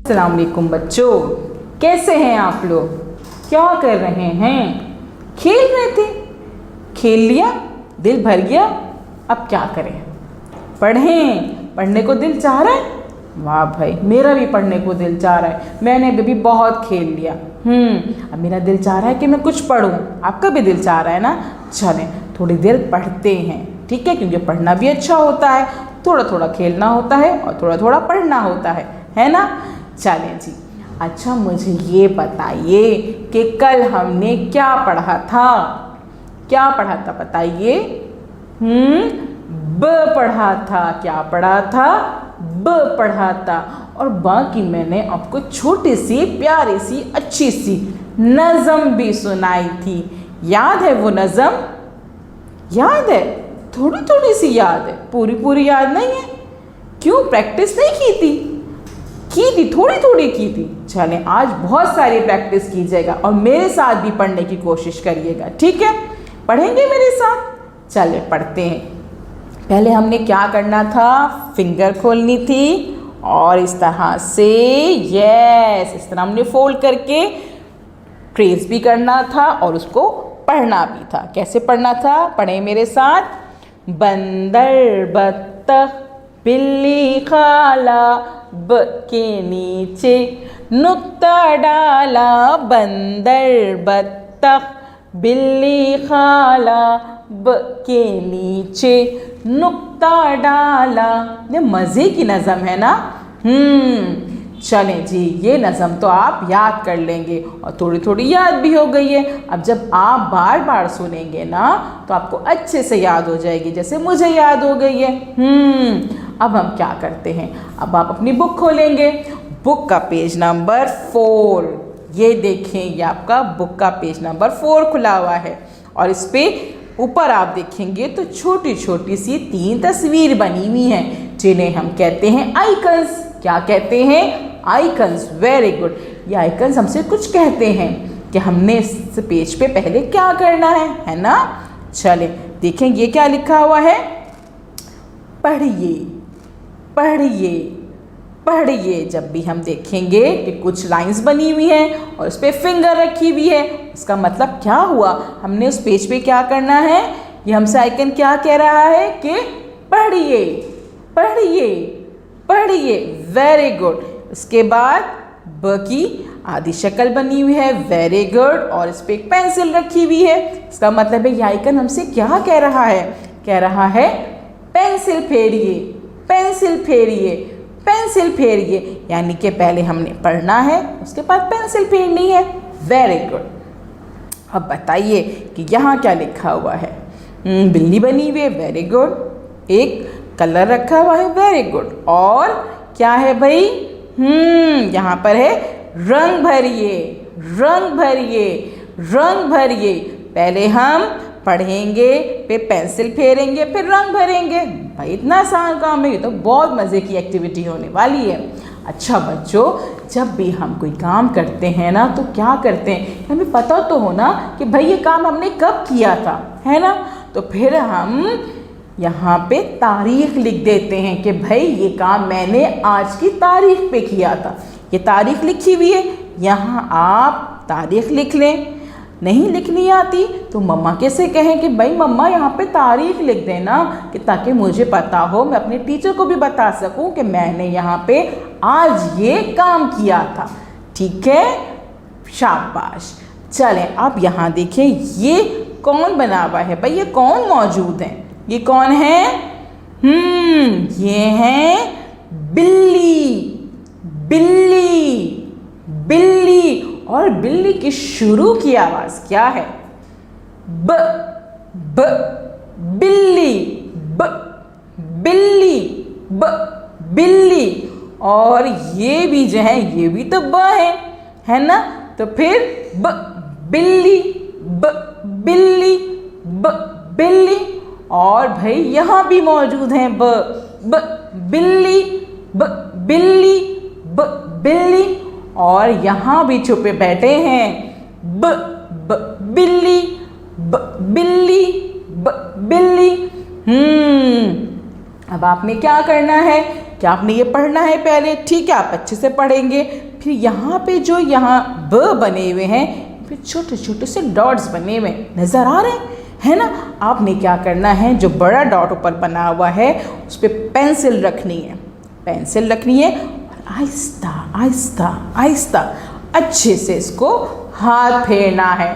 अस्सलाम वालेकुम बच्चों, कैसे हैं आप लोग? क्या कर रहे हैं? खेल रहे थे, खेल लिया, दिल भर गया, अब क्या करें? पढ़ें, पढ़ने को दिल चाह रहा है? वाह भाई, मेरा भी पढ़ने को दिल चाह रहा है। मैंने भी बहुत खेल लिया। अब मेरा दिल चाह रहा है कि मैं कुछ पढ़ूं। आपका भी दिल चाह रहा है ना? चलें थोड़ी देर पढ़ते हैं, ठीक है? क्योंकि पढ़ना भी अच्छा होता है, थोड़ा थोड़ा खेलना होता है और थोड़ा थोड़ा पढ़ना होता है ना? चलें जी। अच्छा मुझे ये बताइए कि कल हमने क्या पढ़ा था? क्या पढ़ा था बताइए? ब पढ़ा था। क्या पढ़ा था? ब पढ़ा था। और बाकी मैंने आपको छोटी सी प्यारी सी अच्छी सी नज़म भी सुनाई थी। याद है वो नज़म? याद है? थोड़ी थोड़ी सी याद है, पूरी पूरी याद नहीं है। क्यों प्रैक्टिस नहीं की थी? की थी, थोड़ी थोड़ी की थी। चलें आज बहुत सारी प्रैक्टिस कीजिएगा और मेरे साथ भी पढ़ने की कोशिश करिएगा, ठीक है? पढ़ेंगे मेरे साथ? चले पढ़ते हैं। पहले हमने क्या करना था? फिंगर खोलनी थी और इस तरह से इस तरह हमने फोल्ड करके ट्रेस भी करना था और उसको पढ़ना भी था। कैसे पढ़ना था? पढ़े मेरे साथ। बंदर बत्तख बिल्ली खाला ब के नीचे नुक्ता डाला। बंदर बत्तख बिल्ली खाला ब के नीचे नुक्ता डाला। ये मज़े की नज़म है ना? चलें जी, ये नज़म तो आप याद कर लेंगे और थोड़ी थोड़ी याद भी हो गई है। अब जब आप बार बार सुनेंगे ना तो आपको अच्छे से याद हो जाएगी, जैसे मुझे याद हो गई है। अब हम क्या करते हैं? अब आप अपनी बुक खोलेंगे। बुक का पेज नंबर 4, ये देखें, ये आपका बुक का पेज नंबर 4 खुला हुआ है और इस पे ऊपर आप देखेंगे तो छोटी छोटी सी 3 तस्वीर बनी हुई हैं, जिन्हें हम कहते हैं आइकन्स। क्या कहते हैं? आइकन्स। Very good. ये आइकन्स हमसे कुछ कहते हैं कि हमने इस पेज पे पहले क्या करना है ना? चलें देखें ये क्या लिखा हुआ है। पढ़िए पढ़िए पढ़िए। जब भी हम देखेंगे कि कुछ लाइंस बनी हुई हैं और उस पर फिंगर रखी हुई है, इसका मतलब क्या हुआ? हमने उस पेज पे क्या करना है? ये हमसे आइकन क्या कह रहा है कि पढ़िए पढ़िए पढ़िए। Very good. इसके बाद ब की आधी शक्ल बनी हुई है। Very good. और इस पर एक पेंसिल रखी हुई है। इसका मतलब है ये आइकन हमसे क्या कह रहा है? कह रहा है पेंसिल फेरिए पेंसिल फेरिए पेंसिल फेरिए। यानी कि पहले हमने पढ़ना है, उसके बाद पेंसिल फेरनी है। Very good. अब बताइए कि यहाँ क्या लिखा हुआ है? बिल्ली बनी हुई है। Very good. एक कलर रखा हुआ है। Very good. और क्या है भाई? यहाँ पर है रंग भरिए रंग भरिए रंग भरिए। पहले हम पढ़ेंगे, फिर पेंसिल फेरेंगे, फिर रंग भरेंगे। भाई इतना आसान काम है, ये तो बहुत मज़े की एक्टिविटी होने वाली है। अच्छा बच्चों, जब भी हम कोई काम करते हैं ना तो क्या करते हैं, हमें पता तो हो ना कि भाई ये काम हमने कब किया था, है ना? तो फिर हम यहाँ पे तारीख लिख देते हैं कि भाई ये काम मैंने आज की तारीख पे किया था। ये तारीख लिखी हुई है, यहाँ आप तारीख लिख लें। नहीं लिखनी आती तो मम्मा कैसे कहें कि भाई मम्मा यहाँ पे तारीख लिख देना, कि ताकि मुझे पता हो, मैं अपने टीचर को भी बता सकूं कि मैंने यहाँ पे आज ये काम किया था। ठीक है? शाबाश। चलें अब यहाँ देखें ये कौन बना हुआ है? भाई ये कौन मौजूद है? ये कौन है? ये है बिल्ली बिल्ली बिल्ली। और बिल्ली की शुरू की आवाज क्या है? ब ब बिल्ली ब बिल्ली ब बिल्ली। और ये भी जो है ये भी तो ब है ना? तो फिर ब बिल्ली ब बिल्ली ब बिल्ली। और भाई यहाँ भी मौजूद हैं ब बिल्ली ब बिल्ली ब बिल्ली। और यहाँ भी छुपे बैठे हैं ब बिल्ली ब बिल्ली ब बिल्ली। अब आपने क्या करना है? कि आपने ये पढ़ना है पहले, ठीक है, आप अच्छे से पढ़ेंगे। फिर यहाँ पे जो यहाँ ब बने हुए हैं, फिर छोटे छोटे से डॉट्स बने हुए नज़र आ रहे हैं ना। आपने क्या करना है, जो बड़ा डॉट ऊपर बना हुआ है उस पर पेंसिल रखनी है, पेंसिल रखनी है और आहिस्ता आहिस्ता आहिस्ता अच्छे से इसको हाथ फेरना है।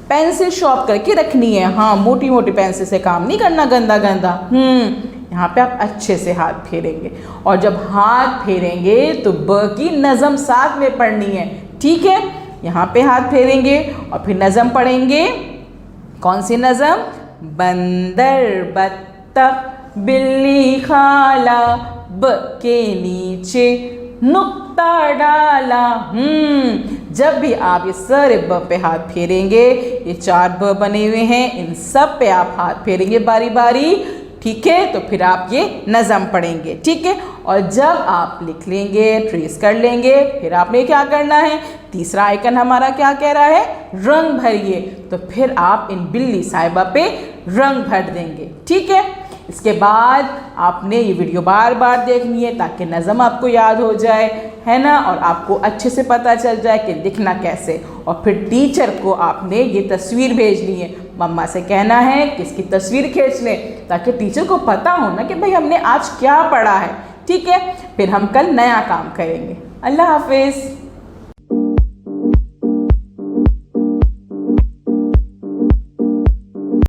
पेंसिल शॉर्प करके रखनी है, हाँ, मोटी मोटी पेंसिल से काम नहीं करना गंदा गंदा। यहाँ पे आप अच्छे से हाथ फेरेंगे और जब हाथ फेरेंगे तो ब की नज़म साथ में पढ़नी है, ठीक है। यहाँ पे हाथ फेरेंगे और फिर नज़म पढ़ेंगे। कौन सी नज़म? बंदर बत्तख बिल्ली खाला, ब के नीचे नुक्ता डाला। जब भी आप ये सारे ब पे हाथ फेरेंगे, ये 4 ब बने हुए हैं, इन सब पे आप हाथ फेरेंगे बारी बारी, ठीक है। तो फिर आप ये नज़म पढ़ेंगे, ठीक है। और जब आप लिख लेंगे, ट्रेस कर लेंगे, फिर आपने क्या करना है, तीसरा आइकन हमारा क्या कह रहा है, रंग भरिए। तो फिर आप इन बिल्ली साहिबा पे रंग भर देंगे, ठीक है। इसके बाद आपने ये वीडियो बार बार देखनी है ताकि नज़म आपको याद हो जाए, है ना, और आपको अच्छे से पता चल जाए कि लिखना कैसे। और फिर टीचर को आपने ये तस्वीर भेजनी है, मम्मा से कहना है कि इसकी तस्वीर खींच लें ताकि टीचर को पता हो ना कि भाई हमने आज क्या पढ़ा है, ठीक है। फिर हम कल नया काम करेंगे। अल्लाह हाफिज़।